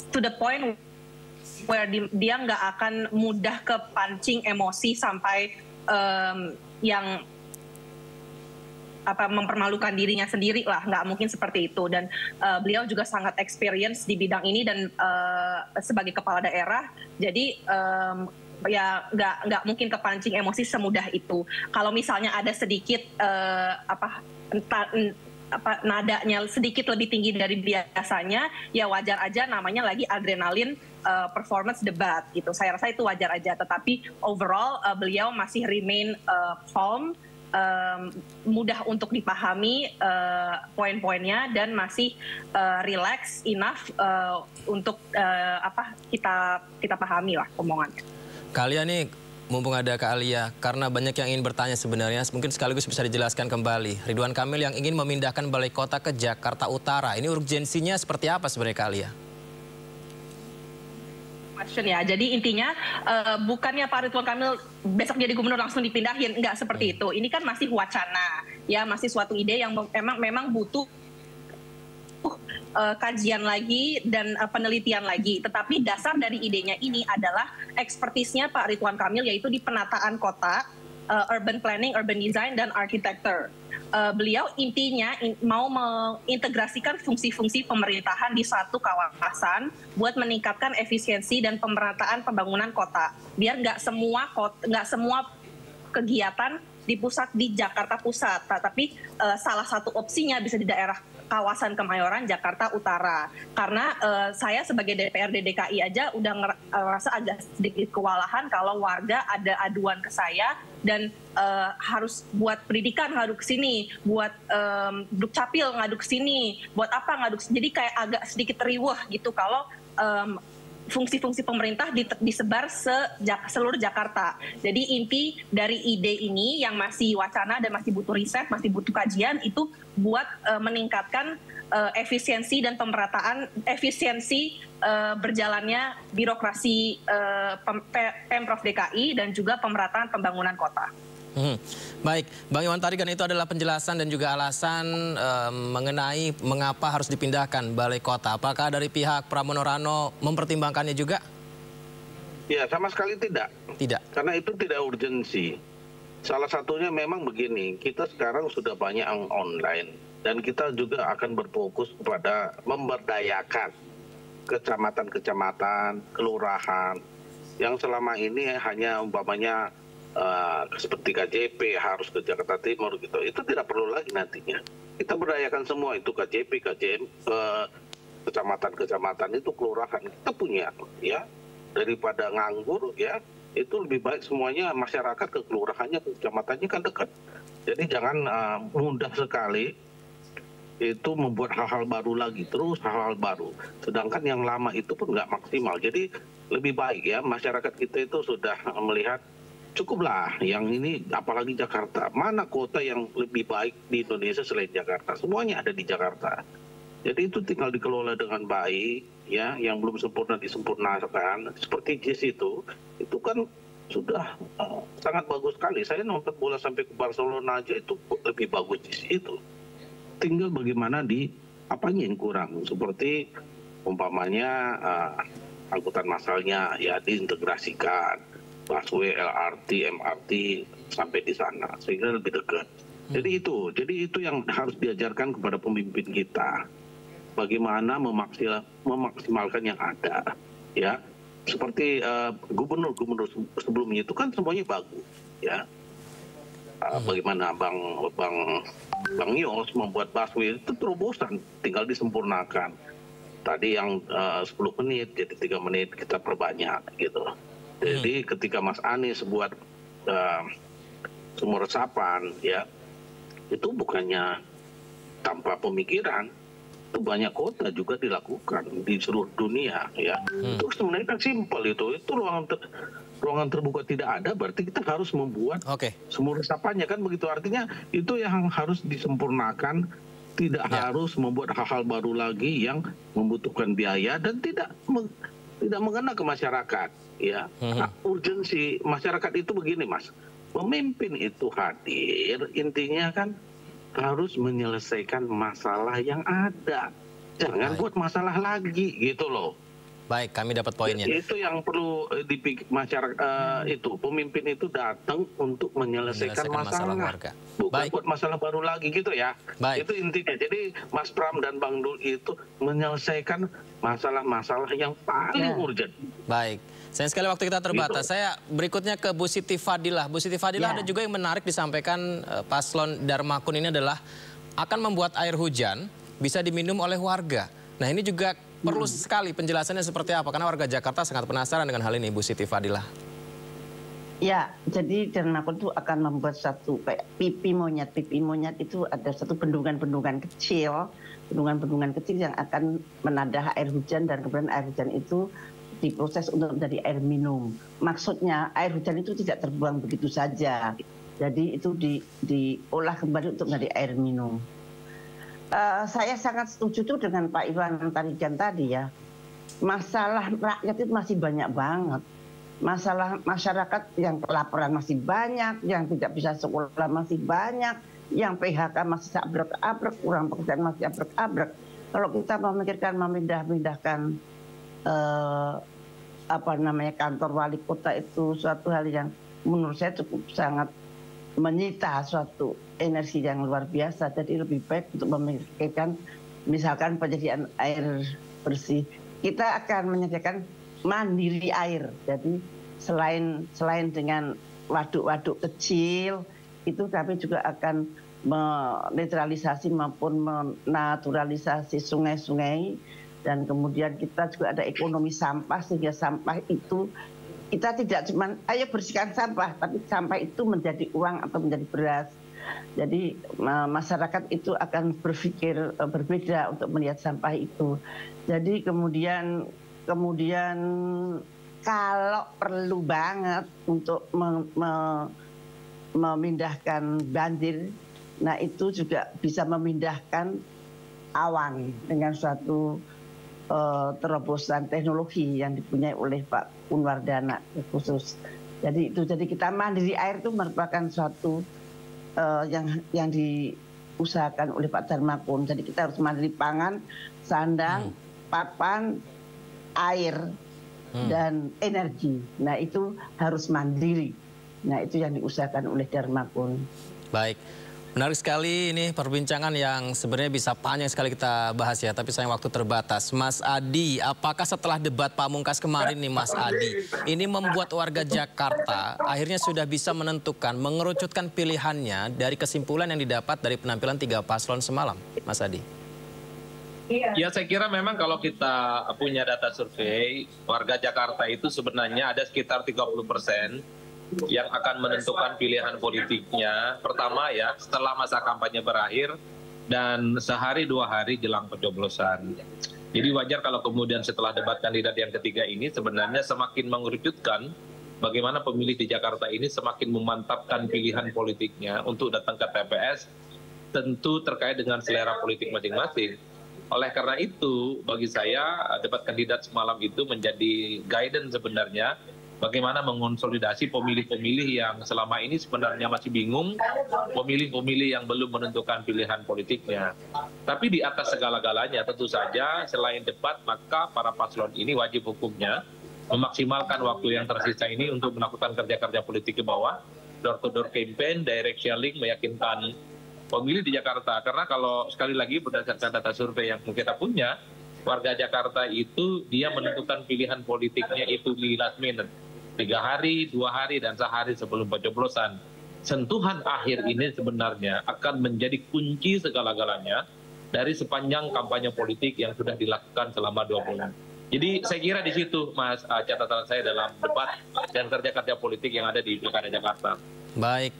to the point where dia nggak akan mudah kepancing emosi sampai yang mempermalukan dirinya sendiri lah, nggak mungkin seperti itu. Dan beliau juga sangat experience di bidang ini dan sebagai kepala daerah, jadi ya nggak mungkin kepancing emosi semudah itu. Kalau misalnya ada sedikit nadanya sedikit lebih tinggi dari biasanya, ya wajar aja, namanya lagi adrenalin performance debat gitu. Saya rasa itu wajar aja. Tetapi overall beliau masih remain calm, mudah untuk dipahami poin-poinnya, dan masih relax enough untuk kita pahami lah omongannya.
Kak Alia nih, mumpung ada Kak Alia, karena banyak yang ingin bertanya sebenarnya, mungkin sekaligus bisa dijelaskan kembali. Ridwan Kamil yang ingin memindahkan balai kota ke Jakarta Utara, ini urgensinya seperti apa sebenarnya Kak Alia?
Ya, jadi intinya bukannya Pak Ridwan Kamil besok jadi gubernur langsung dipindahin, nggak seperti itu. Ini kan masih wacana, ya masih suatu ide yang memang butuh kajian lagi dan penelitian lagi. Tetapi dasar dari idenya ini adalah ekspertisnya Pak Ridwan Kamil, yaitu di penataan kota, urban planning, urban design, dan arsitektur. Beliau intinya mau mengintegrasikan fungsi-fungsi pemerintahan di satu kawasan buat meningkatkan efisiensi dan pemerataan pembangunan kota. Biar nggak semua kegiatan dipusat di Jakarta Pusat, tapi salah satu opsinya bisa di daerah kawasan Kemayoran, Jakarta Utara. Karena saya sebagai DPRD DKI aja udah ngerasa agak sedikit kewalahan kalau warga ada aduan ke saya dan harus buat pendidikan ngadu ke sini, buat Dukcapil ngadu ke sini, buat apa ngadu. Jadi kayak agak sedikit riweh gitu kalau fungsi-fungsi pemerintah disebar seluruh Jakarta. Jadi inti dari ide ini yang masih wacana dan masih butuh riset, masih butuh kajian, itu buat meningkatkan efisiensi dan pemerataan, efisiensi berjalannya birokrasi Pemprov DKI dan juga pemerataan pembangunan kota.
Baik, Bang Iwan tadi kan itu adalah penjelasan dan juga alasan mengenai mengapa harus dipindahkan balai kota. Apakah dari pihak Pramono Rano mempertimbangkannya juga?
Ya, sama sekali tidak.
Tidak.
Karena itu tidak urgensi. Salah satunya memang begini, kita sekarang sudah banyak yang online dan kita juga akan berfokus kepada memberdayakan kecamatan-kecamatan, kelurahan yang selama ini hanya umpamanya seperti KJP harus ke Jakarta Timur gitu, itu tidak perlu lagi nantinya. Kita berdayakan semua itu KJP, KJM, kecamatan-kecamatan itu kelurahan kita punya, ya, daripada nganggur, ya, itu lebih baik semuanya masyarakat ke kelurahannya, ke kecamatannya kan dekat. Jadi jangan mudah sekali itu membuat hal-hal baru lagi, terus hal-hal baru. Sedangkan yang lama itu pun nggak maksimal. Jadi lebih baik ya masyarakat kita itu sudah melihat cukuplah yang ini, apalagi Jakarta. Mana kota yang lebih baik di Indonesia selain Jakarta? Semuanya ada di Jakarta. Jadi itu tinggal dikelola dengan baik, ya. Yang belum sempurna disempurnakan. Seperti JIS itu kan sudah sangat bagus sekali. Saya nonton bola sampai ke Barcelona aja itu lebih bagus JIS itu. Tinggal bagaimana apanya yang kurang. Seperti umpamanya angkutan massalnya ya diintegrasikan. Busway, LRT, MRT sampai di sana sehingga lebih dekat. Jadi itu yang harus diajarkan kepada pemimpin kita. Bagaimana memaksimalkan yang ada, ya. Seperti gubernur-gubernur sebelumnya itu kan semuanya bagus, ya. Bagaimana Bang Yos membuat busway itu terobosan, tinggal disempurnakan. Tadi yang 10 menit jadi 3 menit kita perbanyak gitu. Jadi ketika Mas Anies buat sumur resapan, ya, itu bukannya tanpa pemikiran. Itu banyak kota juga dilakukan di seluruh dunia, ya. Itu sebenarnya kan simpel itu ruangan terbuka tidak ada, berarti kita harus membuat sumur resapannya, kan begitu. Artinya itu yang harus disempurnakan, tidak harus membuat hal-hal baru lagi yang membutuhkan biaya dan tidak mengena ke masyarakat, ya. Nah, urgensi masyarakat itu begini, Mas. Pemimpin itu hadir, intinya kan harus menyelesaikan masalah yang ada. Jangan buat masalah lagi gitu loh.
Baik, kami dapat poinnya.
Itu yang perlu dipikir masyarakat, itu pemimpin itu datang untuk menyelesaikan masalah warga. Bukan buat masalah baru lagi gitu ya. Itu intinya. Jadi Mas Pram dan Bang Dul itu menyelesaikan masalah-masalah yang paling urgent.
Baik. Sayang sekali waktu kita terbatas. Saya berikutnya ke Bu Siti Fadilah. Bu Siti Fadilah, ada juga yang menarik disampaikan Paslon Darmakun ini adalah akan membuat air hujan bisa diminum oleh warga. Nah, ini juga perlu sekali penjelasannya seperti apa, karena warga Jakarta sangat penasaran dengan hal ini, Bu Siti Fadilah.
Ya, jadi Darmakun itu akan membuat satu kayak pipi monyet. Pipi monyet itu ada satu bendungan-bendungan kecil yang akan menadah air hujan, dan kemudian air hujan itu diproses untuk menjadi air minum. Maksudnya air hujan itu tidak terbuang begitu saja. Jadi itu diolah kembali untuk menjadi air minum. Saya sangat setuju tuh dengan Pak Iwan Tarigan tadi ya. Masalah rakyat itu masih banyak banget. Masalah masyarakat yang kelaparan masih banyak, yang tidak bisa sekolah masih banyak, yang PHK masih abrek-abrek, kurang pekerjaan masih abrek-abrek. Kalau kita memikirkan memindahkan kantor wali kota, itu suatu hal yang menurut saya cukup sangat menyita suatu energi yang luar biasa. Jadi lebih baik untuk memikirkan misalkan penyediaan air bersih. Kita akan menyediakan mandiri air. Jadi selain dengan waduk-waduk kecil, itu kami juga akan menetralisasi maupun menaturalisasi sungai-sungai. Dan kemudian kita juga ada ekonomi sampah, sehingga sampah itu kita tidak cuma ayo bersihkan sampah, tapi sampah itu menjadi uang atau menjadi beras. Jadi masyarakat itu akan berpikir berbeda untuk melihat sampah itu. Jadi kemudian kalau perlu banget untuk memindahkan banjir, nah itu juga bisa memindahkan awan dengan suatu terobosan teknologi yang dipunyai oleh Pak Kunwardana khusus. Jadi kita mandiri air itu merupakan suatu yang diusahakan oleh Pak Darmakun. Jadi kita harus mandiri pangan, sandang, papan, air, dan energi. Nah itu harus mandiri. Nah itu yang diusahakan oleh Darmakun.
Baik. Menarik sekali ini perbincangan yang sebenarnya bisa panjang sekali kita bahas ya, tapi sayang waktu terbatas. Mas Adi, apakah setelah debat pamungkas kemarin nih Mas Adi, ini membuat warga Jakarta akhirnya sudah bisa menentukan, mengerucutkan pilihannya dari kesimpulan yang didapat dari penampilan 3 paslon semalam, Mas Adi?
Ya, saya kira memang kalau kita punya data survei, warga Jakarta itu sebenarnya ada sekitar 30% yang akan menentukan pilihan politiknya. Pertama ya, setelah masa kampanye berakhir dan sehari 2 hari jelang pencoblosan. Jadi wajar kalau kemudian setelah debat kandidat yang ketiga ini sebenarnya semakin mengerucutkan bagaimana pemilih di Jakarta ini semakin memantapkan pilihan politiknya untuk datang ke TPS, tentu terkait dengan selera politik masing-masing. Oleh karena itu, bagi saya debat kandidat semalam itu menjadi guidance sebenarnya bagaimana mengonsolidasi pemilih-pemilih yang selama ini sebenarnya masih bingung, pemilih-pemilih yang belum menentukan pilihan politiknya. Tapi di atas segala-galanya tentu saja selain debat, maka para paslon ini wajib hukumnya memaksimalkan waktu yang tersisa ini untuk melakukan kerja-kerja politik ke bawah, door-to-door campaign, direct selling, meyakinkan pemilih di Jakarta. Karena kalau sekali lagi berdasarkan data survei yang kita punya, warga Jakarta itu dia menentukan pilihan politiknya itu di last minute. 3 hari, 2 hari, dan sehari sebelum pencoblosan. Sentuhan akhir ini sebenarnya akan menjadi kunci segala-galanya dari sepanjang kampanye politik yang sudah dilakukan selama 2 bulan. Jadi saya kira di situ, Mas, catatan saya dalam debat dan kerja-kerja politik yang ada di Pilkada Jakarta.
Baik,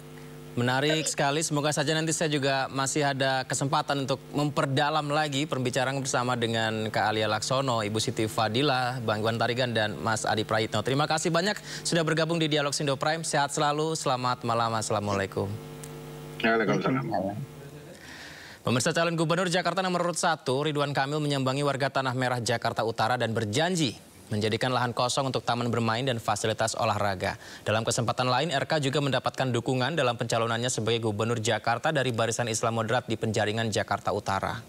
menarik sekali. Semoga saja nanti saya juga masih ada kesempatan untuk memperdalam lagi pembicaraan bersama dengan Kak Alia Laksono, Ibu Siti Fadila, Bang Iwan Tarigan, dan Mas Adi Prayitno. Terima kasih banyak sudah bergabung di Dialog Indo Prime. Sehat selalu, selamat malam, assalamualaikum.
Waalaikumsalam.
Pemirsa, calon gubernur Jakarta nomor urut 1, Ridwan Kamil menyambangi warga Tanah Merah, Jakarta Utara dan berjanji menjadikan lahan kosong untuk taman bermain dan fasilitas olahraga. Dalam kesempatan lain, RK juga mendapatkan dukungan dalam pencalonannya sebagai gubernur Jakarta dari Barisan Islam Moderat di Penjaringan, Jakarta Utara.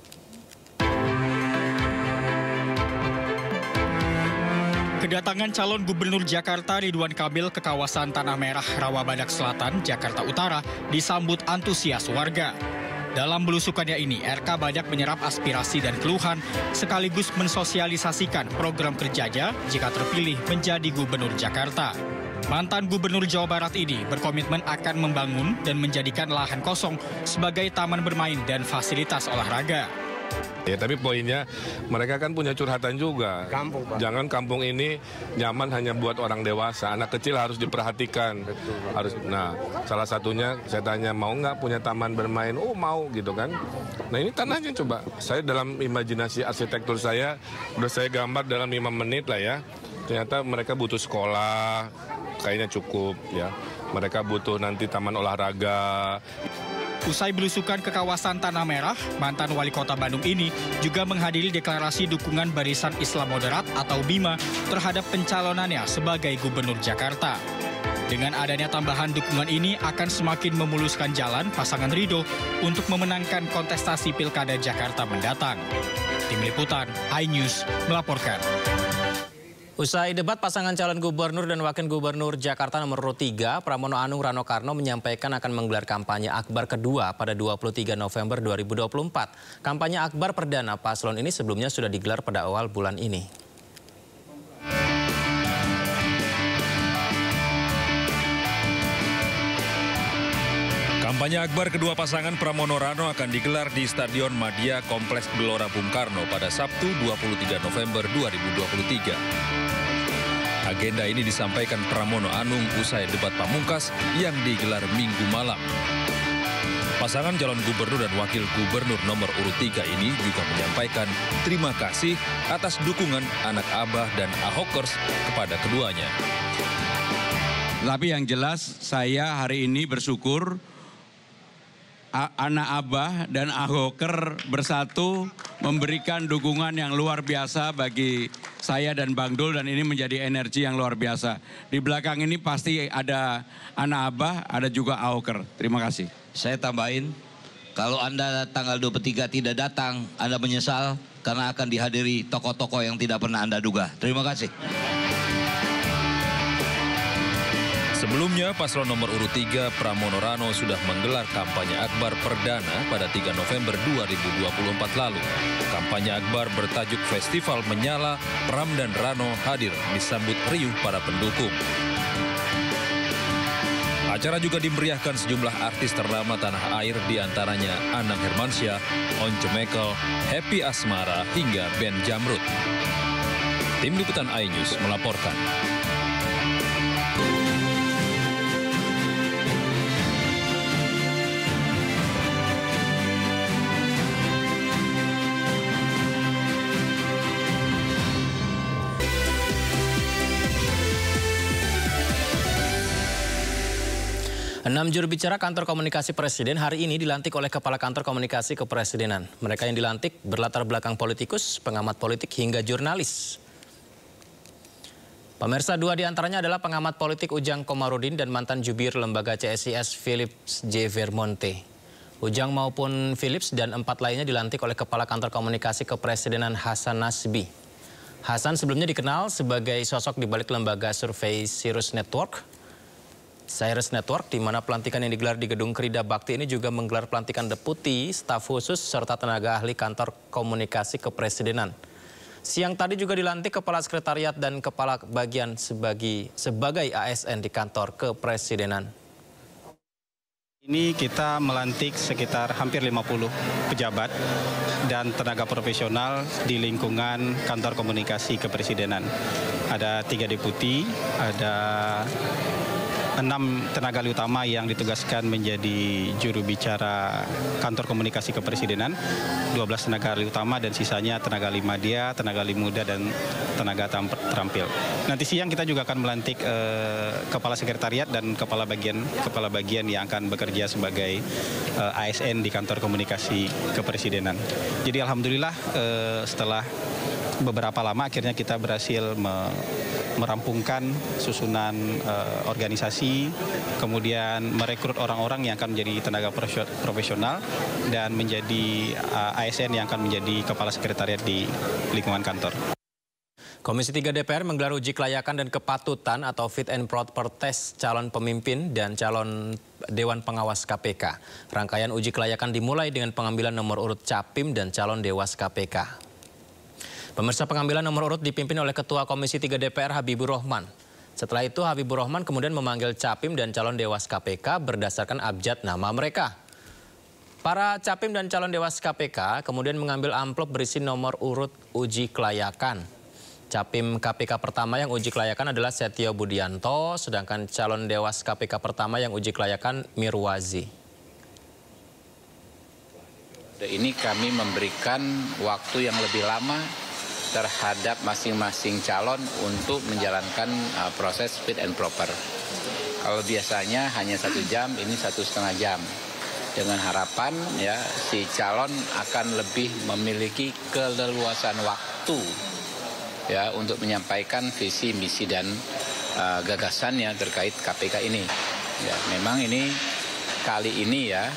Kedatangan calon gubernur Jakarta Ridwan Kamil ke kawasan Tanah Merah, Rawabadak Selatan, Jakarta Utara disambut antusias warga. Dalam belusukannya ini, RK banyak menyerap aspirasi dan keluhan sekaligus mensosialisasikan program kerjanya jika terpilih menjadi gubernur Jakarta. Mantan gubernur Jawa Barat ini berkomitmen akan membangun dan menjadikan lahan kosong sebagai taman bermain dan fasilitas olahraga.
Ya, tapi poinnya mereka kan punya curhatan juga.
Kampung, Pak.
Jangan kampung ini nyaman hanya buat orang dewasa. Anak kecil harus diperhatikan.
Betul,
harus. Nah, salah satunya saya tanya mau nggak punya taman bermain? Oh mau gitu kan. Nah ini tanahnya coba. Saya dalam imajinasi arsitektur saya udah saya gambar dalam 5 menit lah ya. Ternyata mereka butuh sekolah, kayaknya cukup ya. Mereka butuh nanti taman olahraga.
Usai belusukan ke kawasan Tanah Merah, mantan wali kota Bandung ini juga menghadiri deklarasi dukungan Barisan Islam Moderat atau BIMA terhadap pencalonannya sebagai gubernur Jakarta. Dengan adanya tambahan dukungan ini akan semakin memuluskan jalan pasangan Ridho untuk memenangkan kontestasi Pilkada Jakarta mendatang. Tim Liputan, iNews melaporkan.
Usai debat pasangan calon gubernur dan wakil gubernur Jakarta nomor urut 3, Pramono Anung Rano Karno menyampaikan akan menggelar kampanye akbar kedua pada 23 November 2024. Kampanye akbar perdana paslon ini sebelumnya sudah digelar pada awal bulan ini.
Kampanye akbar kedua pasangan Pramono Rano akan digelar di Stadion Madia Kompleks Gelora Bung Karno pada Sabtu 23 November 2023. Agenda ini disampaikan Pramono Anung usai debat pamungkas yang digelar Minggu malam. Pasangan calon gubernur dan wakil gubernur nomor urut 3 ini juga menyampaikan terima kasih atas dukungan anak Abah dan Ahokers kepada keduanya.
Tapi yang jelas saya hari ini bersyukur anak Abah dan Ahoker bersatu memberikan dukungan yang luar biasa bagi saya dan Bang Dul, dan ini menjadi energi yang luar biasa. Di belakang ini pasti ada anak Abah, ada juga Ahoker. Terima kasih.
Saya tambahin, kalau Anda tanggal 23 tidak datang, Anda menyesal karena akan dihadiri tokoh-tokoh yang tidak pernah Anda duga. Terima kasih.
Sebelumnya, paslon nomor urut 3 Pramono Rano sudah menggelar kampanye akbar perdana pada 3 November 2024 lalu. Kampanye akbar bertajuk Festival Menyala, Pram dan Rano hadir disambut riuh para pendukung. Acara juga dimeriahkan sejumlah artis ternama tanah air, diantaranya Anang Hermansyah, Once Mekel, Happy Asmara, hingga Ben Jamrud. Tim Liputan iNews melaporkan.
6 juru bicara kantor komunikasi Presiden hari ini dilantik oleh Kepala Kantor Komunikasi Kepresidenan. Mereka yang dilantik berlatar belakang politikus, pengamat politik hingga jurnalis. Pemirsa, 2 diantaranya adalah pengamat politik Ujang Komarudin dan mantan jubir lembaga CSIS Philips J. Vermonte. Ujang maupun Philips dan 4 lainnya dilantik oleh Kepala Kantor Komunikasi Kepresidenan Hasan Nasbi. Hasan sebelumnya dikenal sebagai sosok di balik lembaga survei Sirus Network. Cyrus Network, di mana pelantikan yang digelar di Gedung Krida Bakti ini juga menggelar pelantikan deputi, staf khusus, serta tenaga ahli kantor komunikasi kepresidenan. Siang tadi juga dilantik Kepala Sekretariat dan Kepala Bagian sebagai ASN di kantor kepresidenan.
Ini kita melantik sekitar hampir 50 pejabat dan tenaga profesional di lingkungan kantor komunikasi kepresidenan. Ada 3 deputi, ada 6 tenaga ahli utama yang ditugaskan menjadi juru bicara kantor komunikasi kepresidenan, 12 tenaga ahli utama dan sisanya tenaga ahli media, tenaga ahli muda dan tenaga terampil. Nanti siang kita juga akan melantik kepala sekretariat dan kepala bagian yang akan bekerja sebagai ASN di kantor komunikasi kepresidenan. Jadi alhamdulillah setelah beberapa lama akhirnya kita berhasil merampungkan susunan organisasi, kemudian merekrut orang-orang yang akan menjadi tenaga profesional dan menjadi ASN yang akan menjadi kepala sekretariat di lingkungan kantor.
Komisi 3 DPR menggelar uji kelayakan dan kepatutan atau fit and proper test calon pemimpin dan calon Dewan Pengawas KPK. Rangkaian uji kelayakan dimulai dengan pengambilan nomor urut Capim dan calon Dewas KPK. Pemirsa, pengambilan nomor urut dipimpin oleh Ketua Komisi 3 DPR Habibur Rahman. Setelah itu Habibur Rahman kemudian memanggil Capim dan calon Dewas KPK berdasarkan abjad nama mereka. Para Capim dan calon Dewas KPK kemudian mengambil amplop berisi nomor urut uji kelayakan. Capim KPK pertama yang uji kelayakan adalah Setio Budianto, sedangkan calon Dewas KPK pertama yang uji kelayakan Mirwazi.
Ini kami memberikan waktu yang lebih lama terhadap masing-masing calon untuk menjalankan proses fit and proper. Kalau biasanya hanya 1 jam, ini 1,5 jam. Dengan harapan ya si calon akan lebih memiliki keleluasan waktu ya untuk menyampaikan visi, misi dan gagasannya terkait KPK ini. Ya, memang ini kali ini ya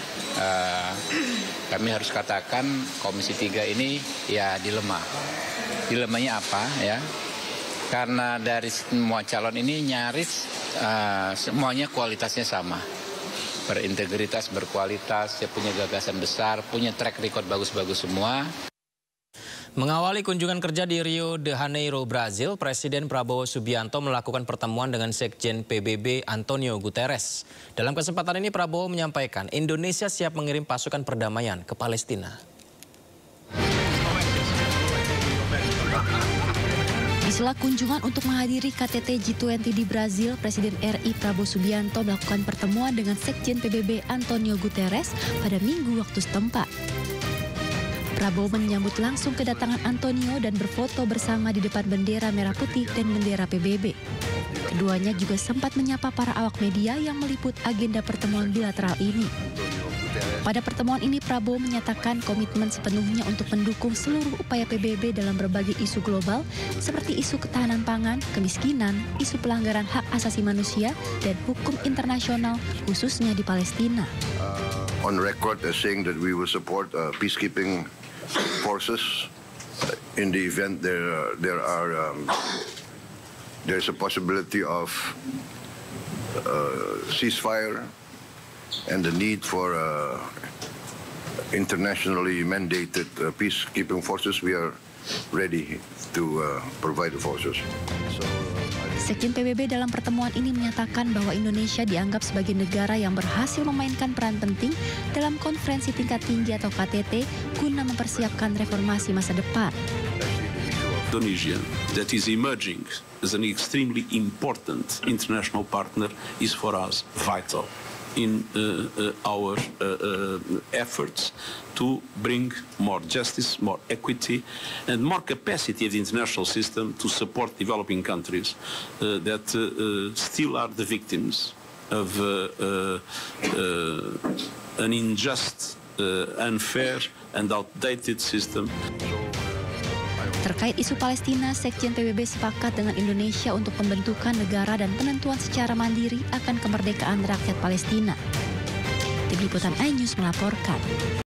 kami harus katakan Komisi 3 ini ya dilema. Dilemanya apa ya? Karena dari semua calon ini nyaris semuanya kualitasnya sama. Berintegritas, berkualitas, punya gagasan besar, punya track record bagus-bagus semua.
Mengawali kunjungan kerja di Rio de Janeiro, Brazil, Presiden Prabowo Subianto melakukan pertemuan dengan Sekjen PBB Antonio Guterres. Dalam kesempatan ini Prabowo menyampaikan Indonesia siap mengirim pasukan perdamaian ke Palestina.
Di sela kunjungan untuk menghadiri KTT G20 di Brazil, Presiden RI Prabowo Subianto melakukan pertemuan dengan Sekjen PBB Antonio Guterres pada Minggu waktu setempat. Prabowo menyambut langsung kedatangan Antonio dan berfoto bersama di depan bendera merah putih dan bendera PBB. Keduanya juga sempat menyapa para awak media yang meliput agenda pertemuan bilateral ini. Pada pertemuan ini Prabowo menyatakan komitmen sepenuhnya untuk mendukung seluruh upaya PBB dalam berbagai isu global seperti isu ketahanan pangan, kemiskinan, isu pelanggaran hak asasi manusia, dan hukum internasional khususnya di Palestina.
On record as saying that we will support peacekeeping forces in the event there's a possibility of ceasefire and the need for internationally mandated peacekeeping forces. We are ready to provide the forces.
Sekjen PBB dalam pertemuan ini menyatakan bahwa Indonesia dianggap sebagai negara yang berhasil memainkan peran penting dalam konferensi tingkat tinggi atau KTT guna mempersiapkan reformasi masa depan.
Indonesia, that is emerging as an extremely important international partner, is for us vital in our efforts to bring more justice, more equity, and more capacity of the international system to support developing countries that still are the victims of an unjust, unfair, and outdated system.
Terkait isu Palestina, Sekjen PBB sepakat dengan Indonesia untuk pembentukan negara dan penentuan secara mandiri akan kemerdekaan rakyat Palestina. Tim Liputan iNews melaporkan.